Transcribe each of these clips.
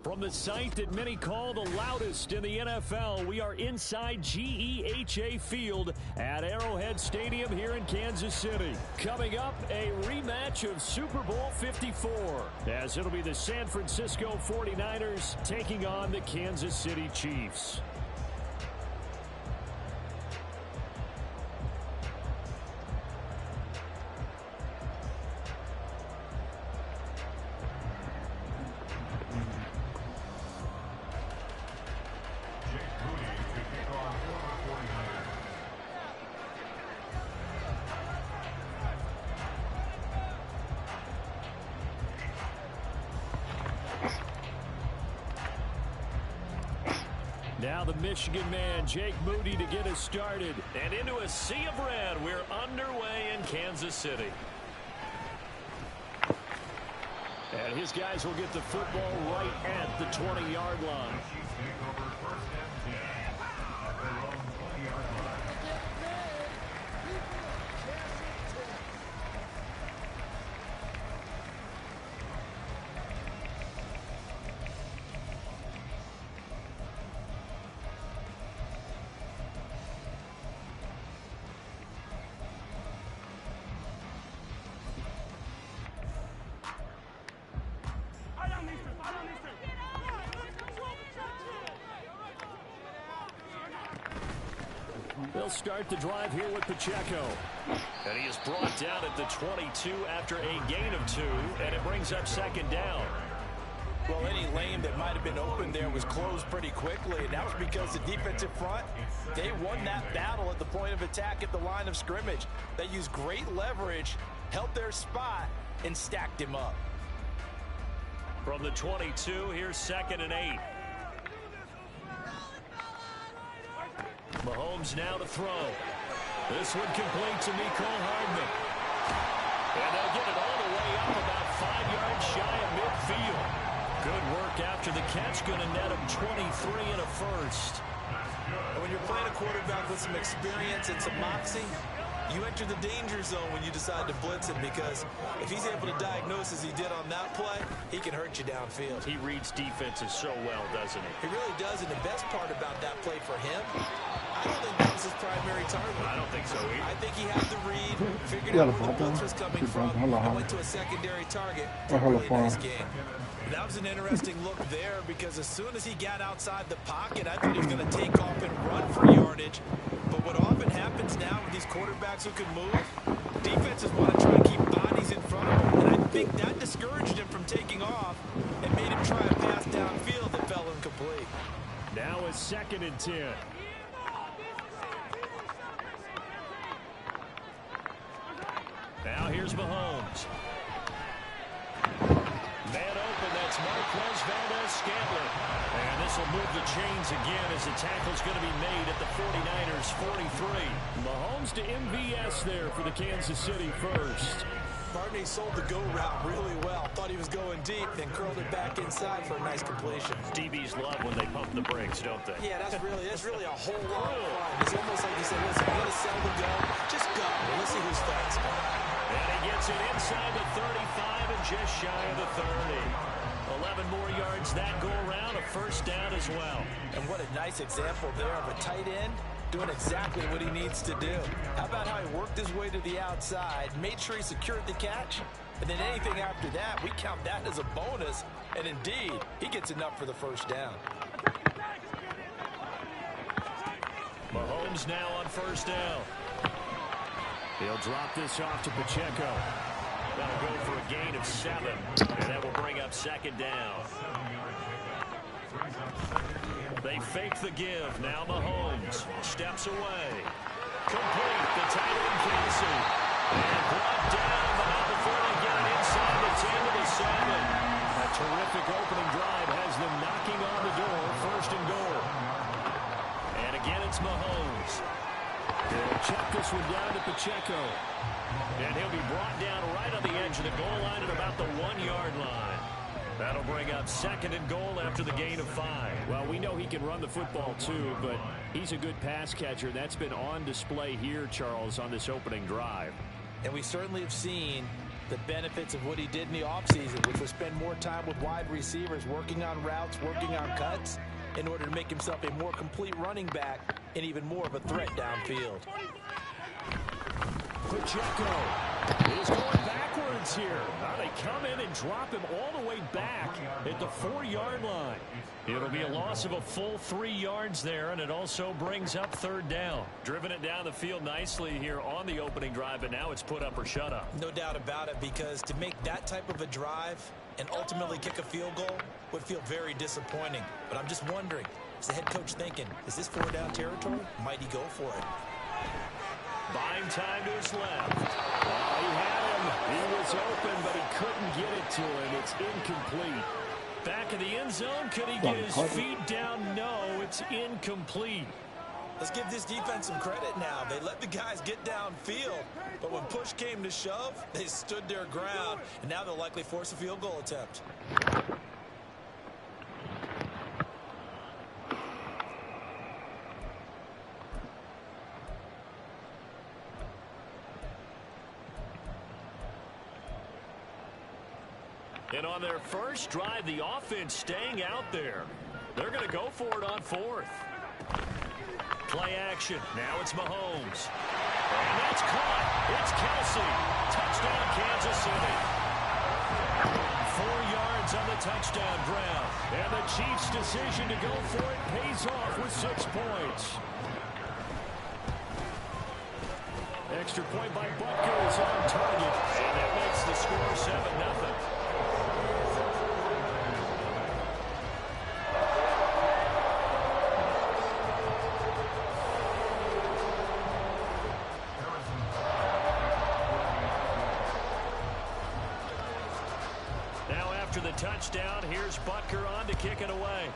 From the site that many call the loudest in the NFL, we are inside GEHA Field at Arrowhead Stadium here in Kansas City. Coming up, a rematch of Super Bowl 54, as it'll be the San Francisco 49ers taking on the Kansas City Chiefs. Now the Michigan man, Jake Moody, to get us started. And into a sea of red, we're underway in Kansas City. And his guys will get the football right at the 20-yard line. They'll start the drive here with Pacheco. And he is brought down at the 22 after a gain of 2, and it brings up second down. Well, any lane that might have been open there was closed pretty quickly, and that was because the defensive front, they won that battle at the point of attack at the line of scrimmage. They used great leverage, held their spot, and stacked him up. From the 22, here's 2nd and 8. Mahomes now to throw. This one complete to Mecole Hardman. And they'll get it all the way up about 5 yards shy of midfield. Good work after the catch. Going to net him 23 and a first. And when you're playing a quarterback with some experience and some moxie, you enter the danger zone when you decide to blitz him, because if he's able to diagnose as he did on that play, he can hurt you downfield. He reads defenses so well, doesn't he? He really does, and the best part about that play for him, I don't think that was his primary target. I don't think so either. I think he had the read, figured out where the blitz was coming from, and went to a secondary target. A really nice game. That was an interesting look there, because as soon as he got outside the pocket, I thought he was going to take off and run for yardage. But what often happens now with these quarterbacks who can move, defenses want to try and keep bodies in front of him. And I think that discouraged him from taking off and made him try a pass downfield that fell incomplete. Now it's 2nd and 10. Now here's Mahomes. Man open, that's Marquez Valdez-Scantling. And this will move the chains again as the tackle's going to be made at the 49ers 43. Mahomes to MVS there for the Kansas City first. Barney sold the go route really well. Thought he was going deep, then curled it back inside for a nice completion. DBs love when they pump the brakes, don't they? Yeah, that's really a whole lot of fun. It's almost like he said, listen, I'm going to sell the go. Just go. Let's see who's fast. And he gets it inside the 35 and just shy of the 30. 11 more yards that go around, a first down as well. And what a nice example there of a tight end doing exactly what he needs to do. How about how he worked his way to the outside, made sure he secured the catch, and then anything after that, we count that as a bonus, and indeed, he gets enough for the first down. Mahomes now on first down. He'll drop this off to Pacheco. That'll go for a gain of 7, and that will bring up second down. They fake the give. Now Mahomes steps away. Complete. The tight end Kelsey. And brought down, but not before they get it inside the 10 to the 7. A terrific opening drive has them knocking on the door. First and goal. And again, it's Mahomes. They'll check this one down to Pacheco. And he'll be brought down right on the edge of the goal line at about the 1-yard line. That'll bring up second and goal after the gain of 5. Well, we know he can run the football too, but he's a good pass catcher. That's been on display here, Charles, on this opening drive. And we certainly have seen the benefits of what he did in the offseason, which was spend more time with wide receivers, working on routes, working on cuts, in order to make himself a more complete running back and even more of a threat downfield. Pacheco is going backwards here. Now they come in and drop him all the way back at the 4-yard line. It'll be a loss of a full 3 yards there, and it also brings up 3rd down. Driven it down the field nicely here on the opening drive, but now it's put up or shut up. No doubt about it, because to make that type of a drive and ultimately kick a field goal would feel very disappointing. But I'm just wondering, is the head coach thinking, is this 4-down territory? Might he go for it? Buying time to his left. He had him. He was open, but he couldn't get it to him. It's incomplete. Back in the end zone. Could he get his feet down? No, it's incomplete. Let's give this defense some credit now. They let the guys get downfield, but when push came to shove, they stood their ground, and now they'll likely force a field goal attempt. And on their first drive, the offense staying out there. They're going to go for it on 4th. Play action. Now it's Mahomes. And that's caught. It's Kelsey. Touchdown, Kansas City. 4 yards on the touchdown ground. And the Chiefs' decision to go for it pays off with 6 points. Extra point by Butker is on target. And that makes the score 7-0. After the touchdown, here's Butker on to kick it away.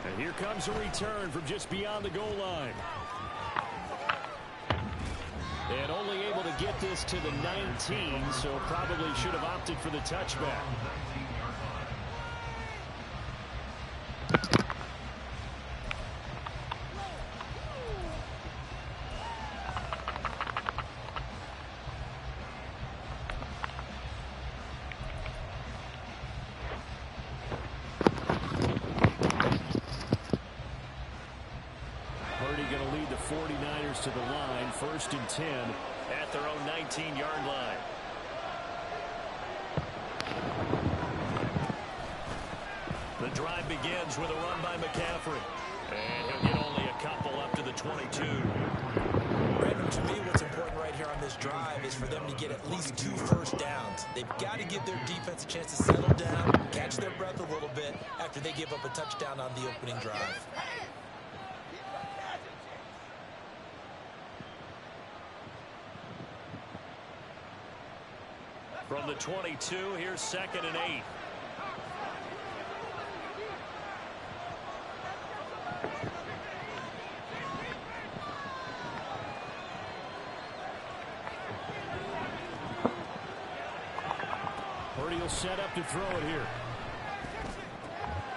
And here comes a return from just beyond the goal line. And only able to get this to the 19, so probably should have opted for the touchback. To the line, 1st and 10 at their own 19-yard line. The drive begins with a run by McCaffrey. And he'll get only a couple up to the 22. Brandon, to me, what's important right here on this drive is for them to get at least 2 first downs. They've got to give their defense a chance to settle down, catch their breath a little bit after they give up a touchdown on the opening drive. From the 22, here's 2nd and 8. Purdy will set up to throw it here.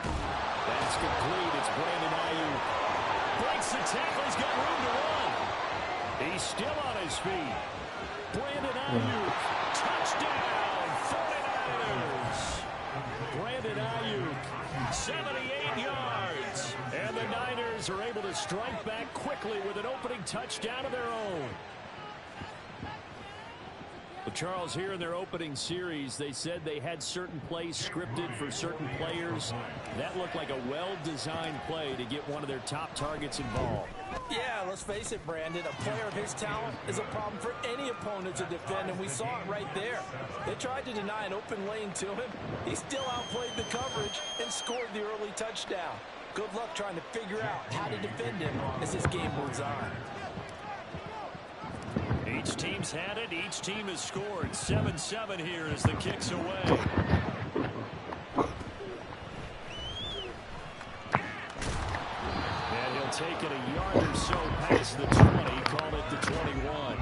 That's complete. It's Brandon Ayuk. Breaks the tackle. He's got room to run. He's still on his feet. Brandon Ayuk. Touchdown, 49ers. Brandon Ayuk, 78 yards. And the Niners are able to strike back quickly with an opening touchdown of their own. Well, Charles, here in their opening series, they said they had certain plays scripted for certain players. That looked like a well-designed play to get one of their top targets involved. Yeah, let's face it, Brandon. A player of his talent is a problem for any opponent to defend, and we saw it right there. They tried to deny an open lane to him. He still outplayed the coverage and scored the early touchdown. Good luck trying to figure out how to defend him as this game moves on. Each team's had it. Each team has scored. 7-7 here as the kick's away. And he'll take it a yard or so past the 20. Call it the 21.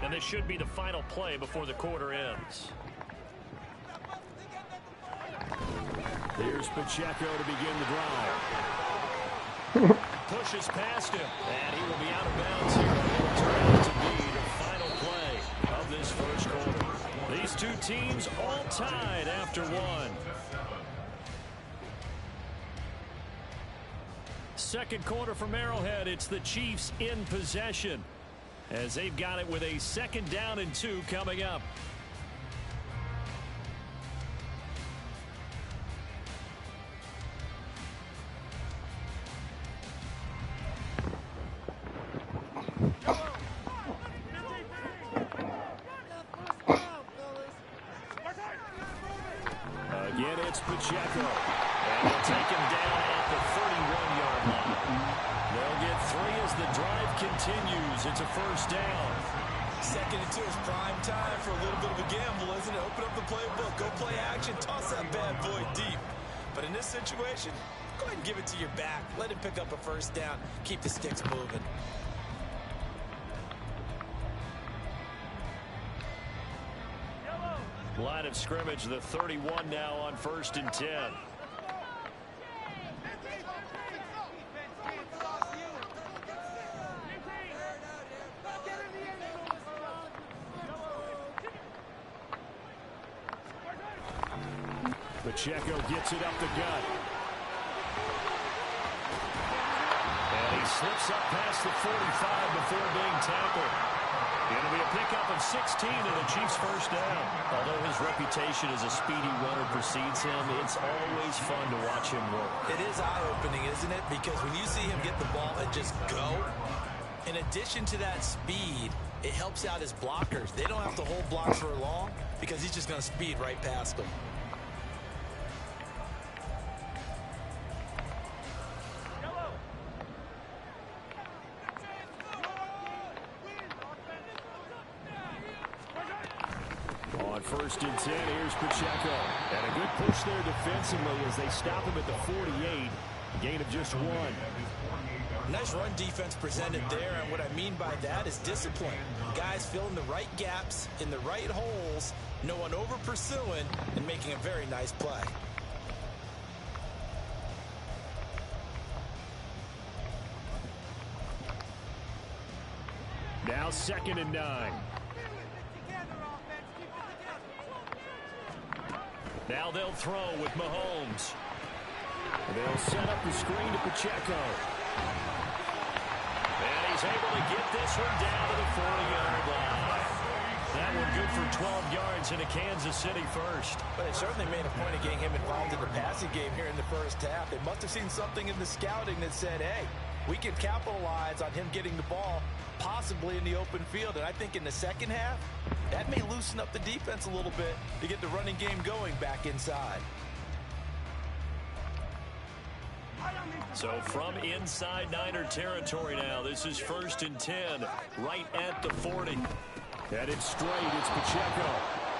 And this should be the final play before the quarter ends. Here's Pacheco to begin the drive. Pushes past him, and he will be out of bounds here. It will turn out to be the final play of this first quarter. These two teams all tied after one. Second quarter from Arrowhead, it's the Chiefs in possession as they've got it with a 2nd down and 2 coming up. Again, it's Pacheco, and they'll take him down at the 31-yard line. They'll get 3 as the drive continues. It's a 1st down. 2nd and 2 is prime time for a little bit of a gamble, isn't it? Open up the playbook, go play action, toss that bad boy deep. But in this situation, go ahead and give it to your back. Let him pick up a 1st down. Keep the sticks moving. Line of scrimmage, the 31 now on 1st and 10. Pacheco gets it up the gut. And he slips up past the 45 before being tackled. It'll be a pickup of 16 and the Chiefs' 1st down. Although his reputation as a speedy runner precedes him, it's always fun to watch him work. It is eye-opening, isn't it? Because when you see him get the ball and just go, in addition to that speed, it helps out his blockers. They don't have to hold blocks for long because he's just going to speed right past them. On 1st and 10, here's Pacheco. And a good push there defensively as they stop him at the 48. Gain of just 1. Nice run defense presented there, and what I mean by that is discipline. Guys filling the right gaps in the right holes, no one over pursuing, and making a very nice play. Now 2nd and 9. Now they'll throw with Mahomes. They'll set up the screen to Pacheco. And he's able to get this one down to the 40-yard line. That one good for 12 yards in a Kansas City 1st. But it certainly made a point of getting him involved in the passing game here in the 1st half. They must have seen something in the scouting that said, hey, we can capitalize on him getting the ball possibly in the open field. And I think in the 2nd half, that may loosen up the defense a little bit to get the running game going back inside. So from inside Niner territory now, this is 1st and 10, right at the 40. Headed straight, it's Pacheco.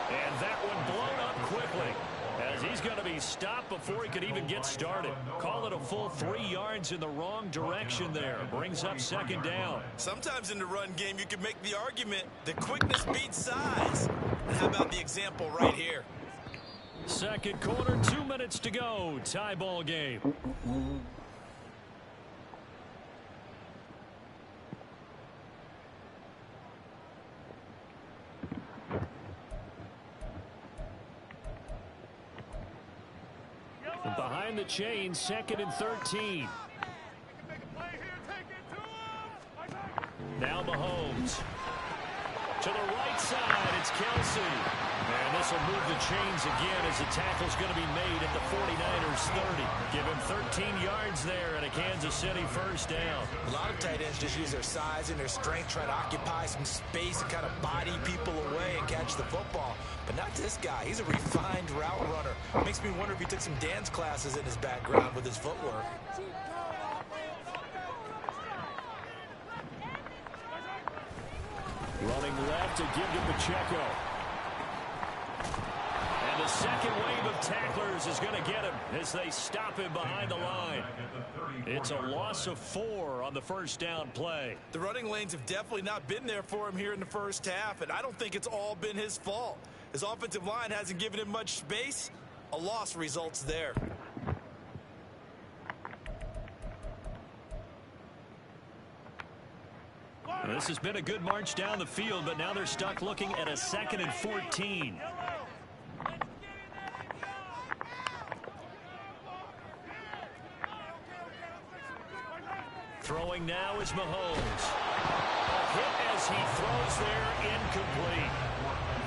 And that one blown up quickly as he's going to be stopped before he could even get started. Call it a full 3 yards in the wrong direction there. Brings up 2nd down. Sometimes in the run game, you can make the argument that quickness beats size. And how about the example right here? 2nd quarter, 2 minutes to go. Tie ball game. From behind the chain, 2nd and 13. Now Mahomes. To the right side, it's Kelsey. And this will move the chains again as the tackle's going to be made at the 49ers 30. Give him 13 yards there and a Kansas City 1st down. A lot of tight ends just use their size and their strength, try to occupy some space and kind of body people away and catch the football. But not this guy. He's a refined route runner. Makes me wonder if he took some dance classes in his background with his footwork. Running left to give to Pacheco. And the second wave of tacklers is going to get him as they stop him behind the line. It's a loss of 4 on the first down play. The running lanes have definitely not been there for him here in the first half, and I don't think it's all been his fault. His offensive line hasn't given him much space. A loss results there. This has been a good march down the field, but now they're stuck looking at a 2nd and 14. Throwing now is Mahomes. A hit as he throws there, incomplete.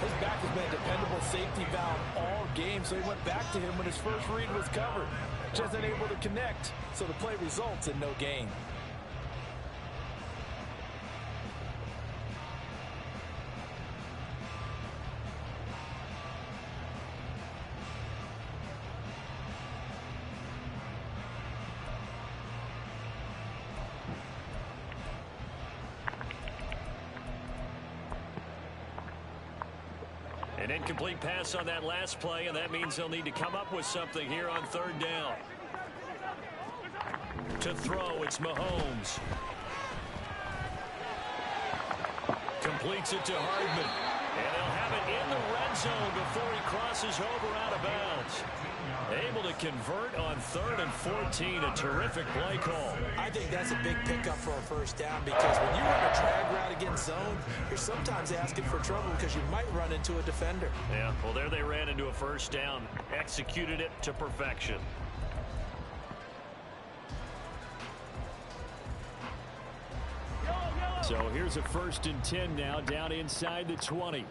His back has been a dependable safety valve all game, so he went back to him when his first read was covered. Just unable to connect, so the play results in no gain. An incomplete pass on that last play, and that means they'll need to come up with something here on 3rd down. To throw, it's Mahomes. Completes it to Hardman. And they'll have it in the red zone before he crosses over out of bounds. Able to convert on 3rd and 14. A terrific play call. I think that's a big pickup for a first down, because when you run a drag route against zone, you're sometimes asking for trouble because you might run into a defender. Yeah, well, there they ran into a first down. Executed it to perfection. So here's a 1st and 10 now, down inside the 20.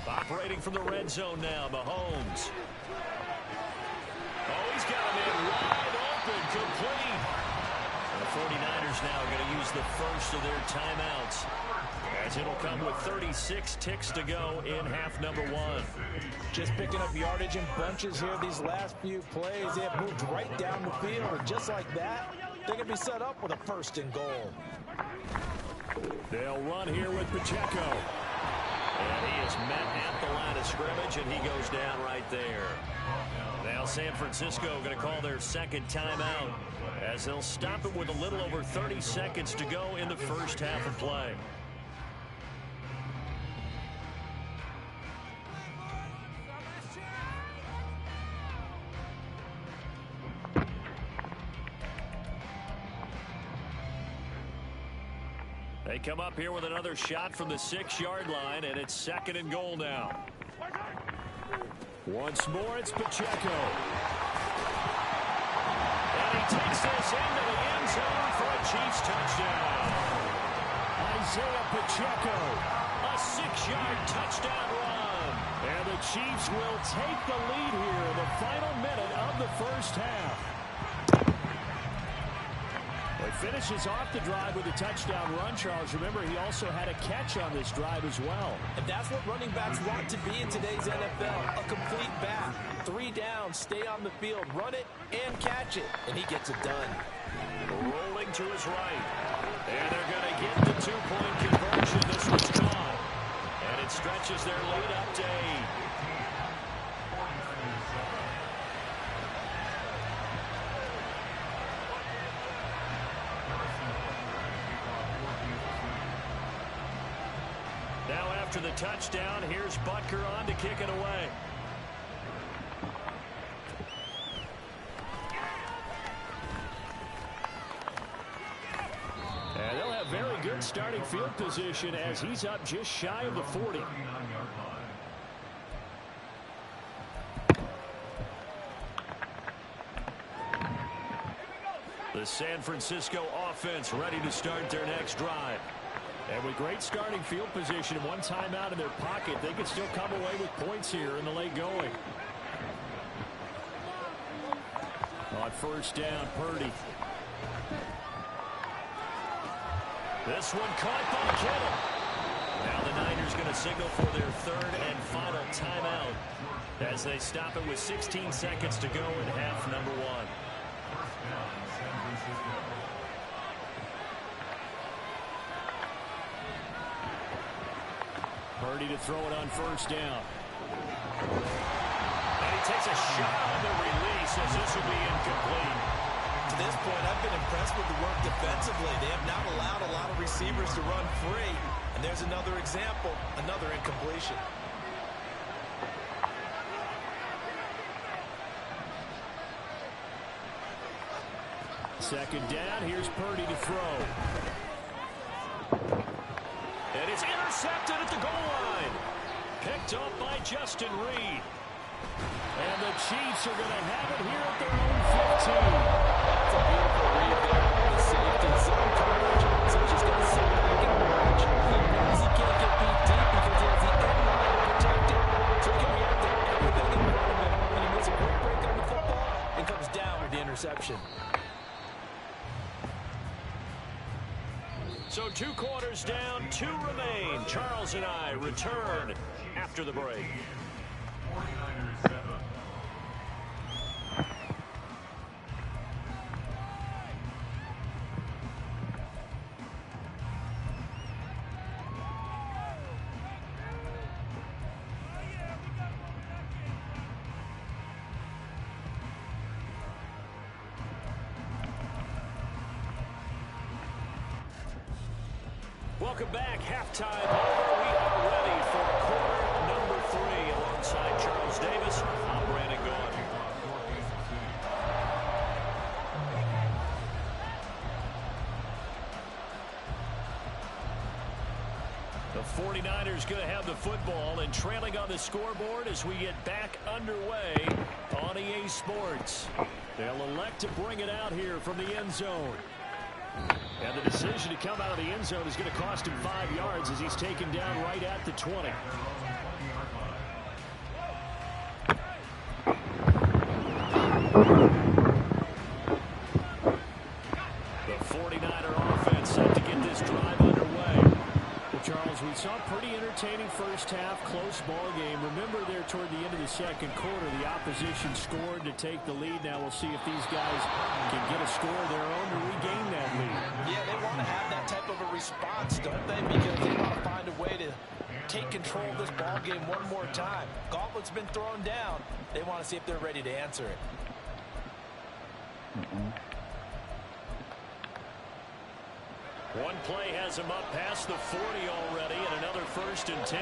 Operating from the red zone now, Mahomes. Oh, he's got him in wide open, complete. And the 49ers now are going to use the first of their timeouts, as it'll come with 36 ticks to go in half number 1. Just picking up yardage in bunches here these last few plays. They have moved right down the field, and just like that, they can be set up with a 1st and goal. They'll run here with Pacheco. And he is met at the line of scrimmage, and he goes down right there. Now San Francisco going to call their 2nd timeout, as they'll stop it with a little over 30 seconds to go in the first half of play. They come up here with another shot from the 6-yard line, and it's 2nd and goal now. Once more, it's Pacheco. And he takes this into the end zone for a Chiefs touchdown. Isaiah Pacheco, a 6-yard touchdown run. And the Chiefs will take the lead here in the final minute of the first half. Finishes off the drive with a touchdown run, Charles. Remember, he also had a catch on this drive as well. And that's what running backs want to be in today's NFL, a complete back. 3 down, stay on the field, run it, and catch it. And he gets it done. Rolling to his right. And they're going to get the 2-point conversion. This one's gone. And it stretches their lead up to 8. After the touchdown, here's Butker on to kick it away. And they'll have very good starting field position as he's up just shy of the 40. The San Francisco offense ready to start their next drive. And with great starting field position and 1 timeout in their pocket, they could still come away with points here in the late going. On 1st down, Purdy. This one caught by Kittle. Now the Niners going to signal for their 3rd and final timeout as they stop it with 16 seconds to go in half number 1. Purdy to throw it on 1st down. And he takes a shot on the release as this will be incomplete. To this point, I've been impressed with the work defensively. They have not allowed a lot of receivers to run free. And there's another example, another incompletion. Second down, here's Purdy to throw. And it's intercepted at the goal line. Picked up by Justin Reed. And the Chiefs are going to have it here at their own 15. That's a beautiful read there on the safety zone coverage. So he's just going to sit back and watch. He knows he can't get beat deep because he has the end line to protect it. So he can react to everything in front of him. And he makes a great break on the football and comes down with the interception. So 2 quarters down, 2 remain. Charles and I return after the break. Welcome back. Halftime over. We are ready for quarter number 3 alongside Charles Davis. I'm Brandon Gaudin. The 49ers going to have the football and trailing on the scoreboard as we get back underway on EA Sports. They'll elect to bring it out here from the end zone. And the decision to come out of the end zone is going to cost him 5 yards as he's taken down right at the 20. The 49er offense set to get this drive underway. Well, Charles, we saw a pretty entertaining first half, close ball game. Remember there toward the end of the second quarter, the opposition scored to take the lead. Now we'll see if these guys can get a score of their own to regain that lead. Yeah, they want to have that type of a response, don't they? Because they want to find a way to take control of this ball game one more time. Gauntlet's been thrown down. They want to see if they're ready to answer it. One play has him up past the 40 already, and another 1st and 10.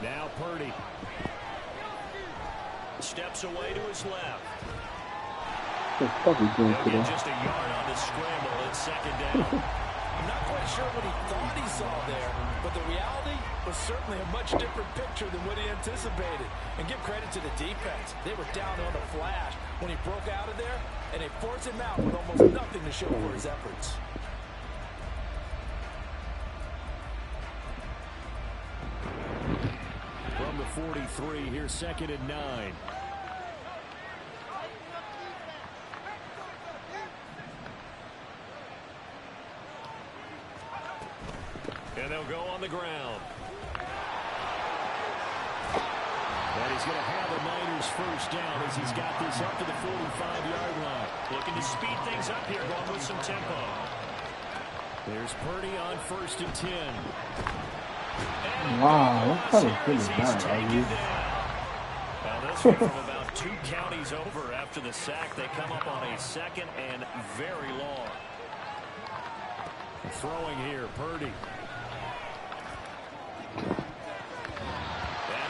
Now Purdy steps away to his left. He'll get just a yard on the scramble. It's 2nd down. I'm not quite sure what he thought he saw there, but the reality was certainly a much different picture than what he anticipated. And give credit to the defense. They were down on a flash when he broke out of there, and they forced him out with almost nothing to show for his efforts. From the 43, here's 2nd and 9. And they'll go on the ground. And he's going to have the Niners first down as he's got this up to the 45-yard line. Looking to speed things up here, going with some tempo. There's Purdy on 1st and 10. And wow, that's kind of pretty bad, Now this one from about 2 counties over after the sack. They come up on a 2nd and very long. Throwing here, Purdy. And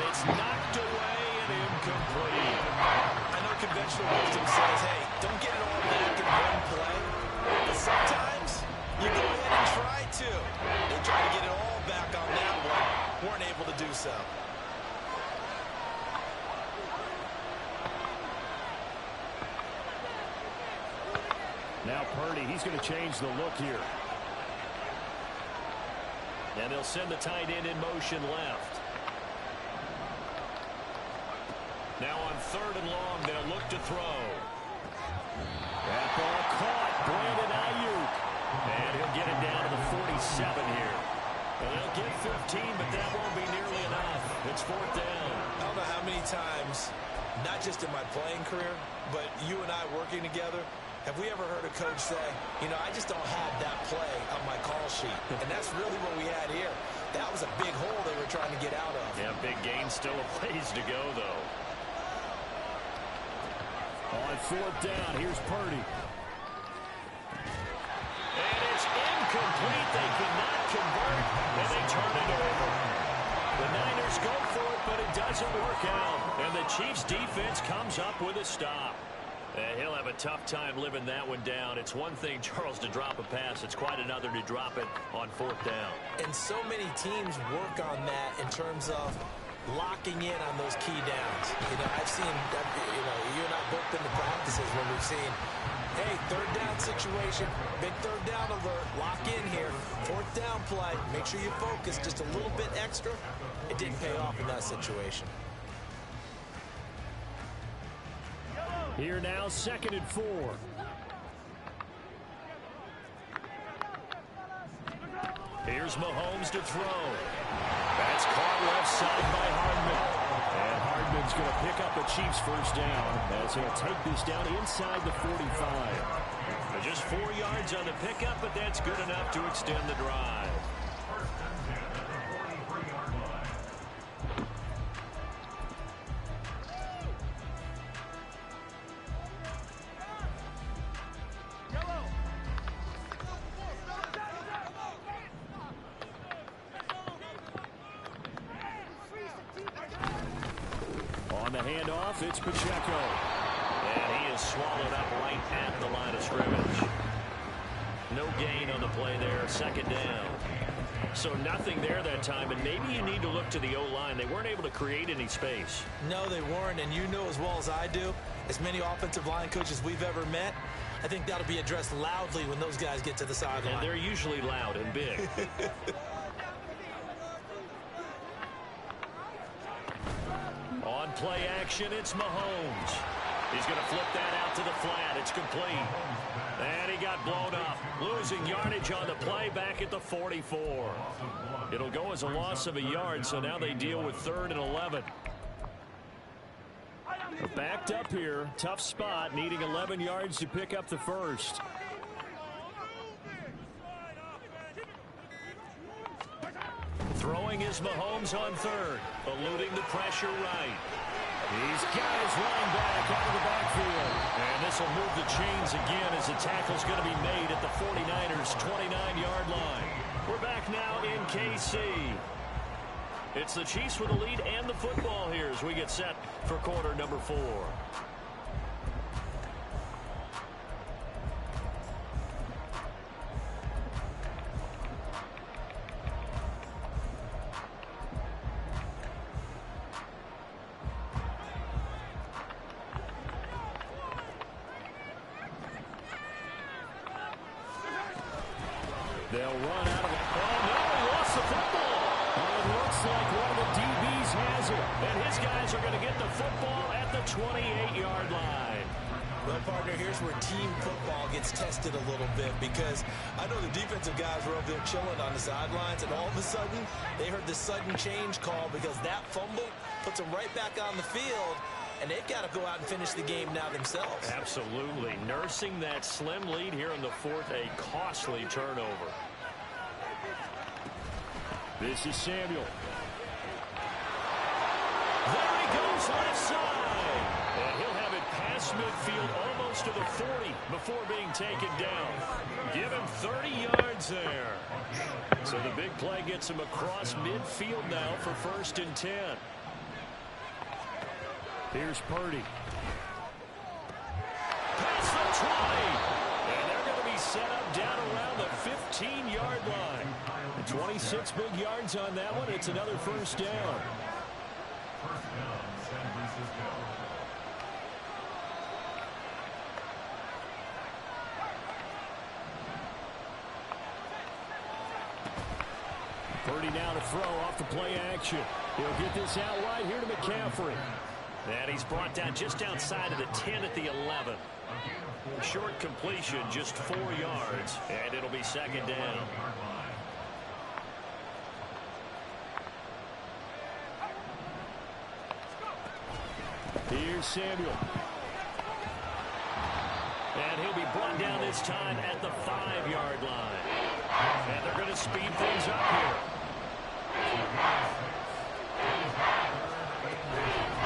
it's knocked away and incomplete. I know conventional wisdom says, hey, don't get it all back in one play. But sometimes you go ahead and try to. They try to get it all back on that one. Weren't able to do so. Now Purdy, he's going to change the look here. And they'll send the tight end in motion left. Now on 3rd and long, they'll look to throw. That ball caught. Brandon Ayuk. And he'll get it down to the 47 here. And they'll get 15, but that won't be nearly enough. It's 4th down. I don't know how many times not just in my playing career, but you and I working together, have we ever heard a coach say, you know, I just don't have that play on my call sheet? And that's really what we had here. That was a big hole they were trying to get out of. Yeah, big gain, still a ways to go, though. On fourth down, here's Purdy. And it's incomplete. They cannot convert, and they turn it over. The Niners go for it, but it doesn't work out. And the Chiefs' defense comes up with a stop. He'll have a tough time living that one down. It's one thing, Charles, to drop a pass. It's quite another to drop it on fourth down. And so many teams work on that in terms of locking in on those key downs. You know, I've seen, you and I both been to practices when we've seen, hey, third down situation, big third down alert, lock in here, fourth down play, make sure you focus just a little bit extra. It didn't pay off in that situation. Here now, 2nd and 4. Here's Mahomes to throw. That's caught left side by Hardman. And Hardman's going to pick up the Chiefs' first down as he'll take this down inside the 45. Just 4 yards on the pickup, but that's good enough to extend the drive. On the handoff, it's Pacheco. And he is swallowed up right at the line of scrimmage. No gain on the play there, 2nd down. So nothing there that time, and maybe you need to look to the O-line. They weren't able to create any space. No, they weren't, and you know as well as I do, as many offensive line coaches we've ever met, I think that'll be addressed loudly when those guys get to the sideline. And they're usually loud and big. On play action, it's Mahomes. He's going to flip that out to the flat. It's complete. And he got blown up. Losing yardage on the play back at the 44. It'll go as a loss of a yard, so now they deal with 3rd and 11. Backed up here. Tough spot, needing 11 yards to pick up the first. Throwing is Mahomes on 3rd. Eluding the pressure right. He's got his running back out of the backfield. And this will move the chains again as the tackle's going to be made at the 49ers' 29-yard line. We're back now in KC. It's the Chiefs with the lead and the football here as we get set for quarter number 4. They'll run out of it. Oh, no, he lost the football. It looks like one of the DBs has it. And his guys are going to get the football at the 28-yard line. Well, partner, here's where team football gets tested a little bit because I know the defensive guys were over there chilling on the sidelines, and all of a sudden, they heard this sudden change call because that fumble puts them right back on the field, and they've got to go out and finish the game now themselves. Absolutely. Nursing that slim lead here in the 4th, a costly turnover. This is Samuel. There he goes left side. And he'll have it past midfield almost to the 40 before being taken down. Give him 30 yards there. So the big play gets him across midfield now for 1st and 10. Here's Purdy. Past the 20. And they're going to be set up down around the 15-yard line. 26 big yards on that one. It's another 1st down. San Francisco. 30 now to throw off the play action. He'll get this out wide here to McCaffrey. And he's brought down just outside of the 10 at the 11. Short completion, just 4 yards, and it'll be 2nd down. Here's Samuel. And he'll be brought down this time at the 5-yard line. And they're going to speed things up here.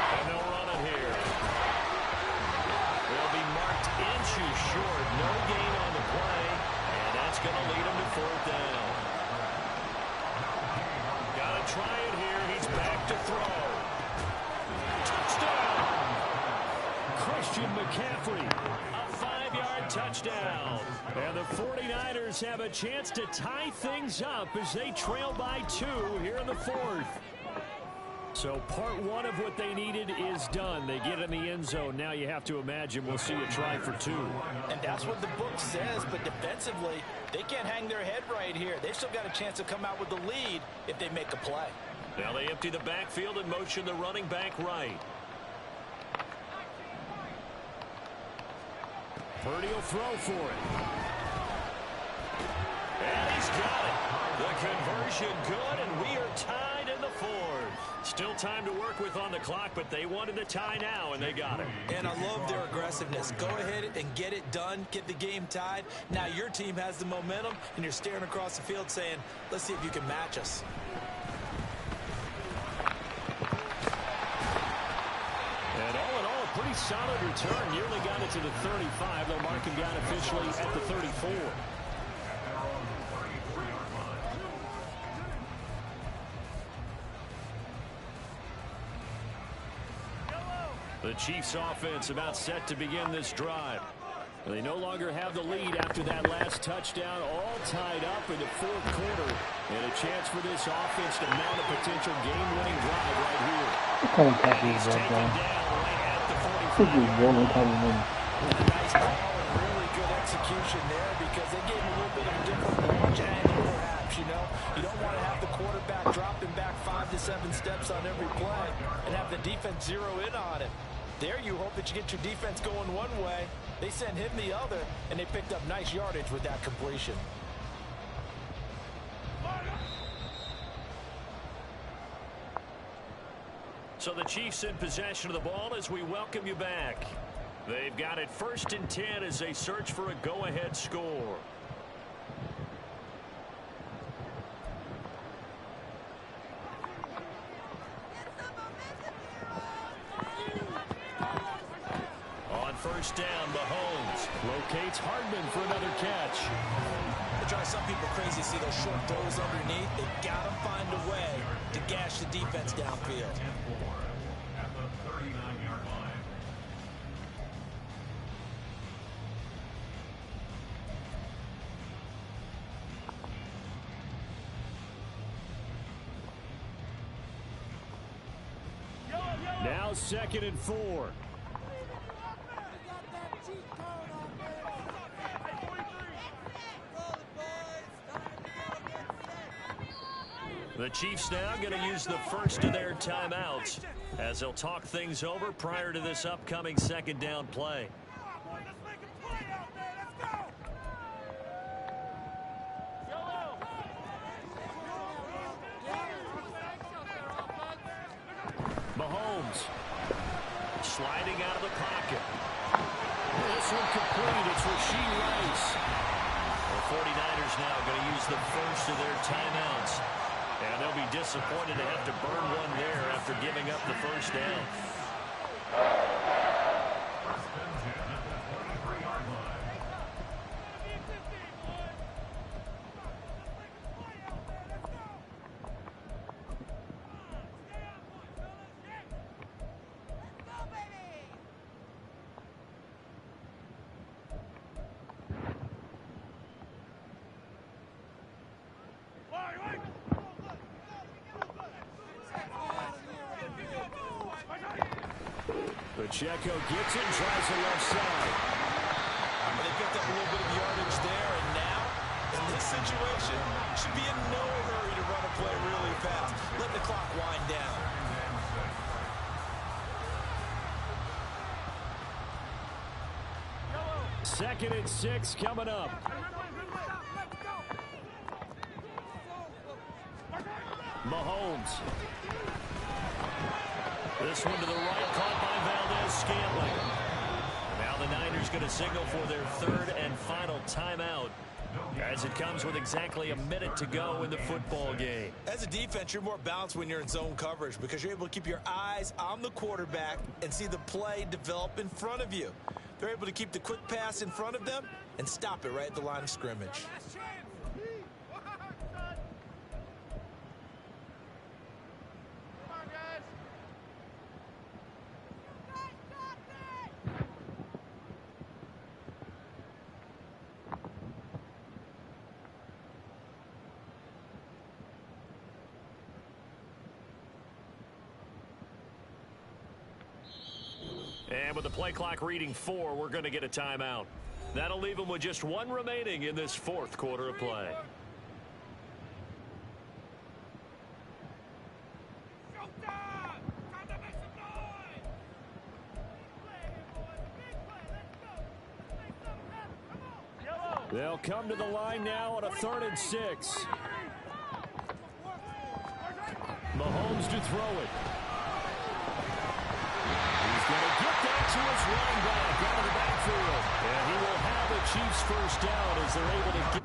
And they'll run it here. They'll be marked inches short. No gain on the play. And that's going to lead them to 4th down. Got to try it here. He's back to throw. Touchdown! Christian McCaffrey. A 5-yard touchdown. And the 49ers have a chance to tie things up as they trail by 2 here in the 4th. So part 1 of what they needed is done. They get in the end zone. Now you have to imagine we'll see a try for 2. And that's what the book says, but defensively, they can't hang their head right here. They've still got a chance to come out with the lead if they make a play. Now they empty the backfield and motion the running back right. Purdy will throw for it. And he's got it. The conversion good, and we are tied in the 4th. Still time to work with on the clock, but they wanted the tie now, and they got it. And I love their aggressiveness. Go ahead and get it done, get the game tied. Now your team has the momentum, and you're staring across the field saying, let's see if you can match us. And all in all, a pretty solid return. Nearly got it to the 35. They'll mark him down officially at the 34. The Chiefs offense about set to begin this drive. They no longer have the lead after that last touchdown, all tied up in the 4th quarter. And a chance for this offense to mount a potential game-winning drive right here. He's taken down right at the 45. Nice call and really good execution there because they gave him a little bit of a different launch angle perhaps, you know. You don't want to have the quarterback dropping back 5 to 7 steps on every play and have the defense zero in on it. There you hope that you get your defense going one way. They sent him the other, and they picked up nice yardage with that completion. So the Chiefs in possession of the ball as we welcome you back. They've got it 1st and 10 as they search for a go-ahead score. On 1st down, Mahomes locates Hardman for another catch. It drives some people crazy to see those short throws underneath. They got to find a way to gash the defense downfield. Now 2nd and 4. The Chiefs now going to use the first of their timeouts as they'll talk things over prior to this upcoming 2nd down play. Mahomes sliding out of the pocket. This one complete. It's Rashee Rice. The 49ers now going to use the first of their timeouts. And they'll be disappointed to have to burn one there after giving up the first down. Pacheco gets it and tries the left side. They picked up a little bit of yardage there, and now, in this situation, should be in no hurry to run a play really fast. Let the clock wind down. Second and 6 coming up. Mahomes. This one to the right, caught by Valdez. to Scantling. Now the Niners going to signal for their third and final timeout, as it comes with exactly a minute to go in the football game. As a defense, you're more balanced when you're in zone coverage because you're able to keep your eyes on the quarterback and see the play develop in front of you. They're able to keep the quick pass in front of them and stop it right at the line of scrimmage. And with the play clock reading 4, we're going to get a timeout. That'll leave them with just 1 remaining in this fourth quarter of play. They'll come to the line now on a 3rd and 6. Mahomes to throw it. He's going to get that to his running back out of the backfield. And he will have the Chiefs first down as they're able to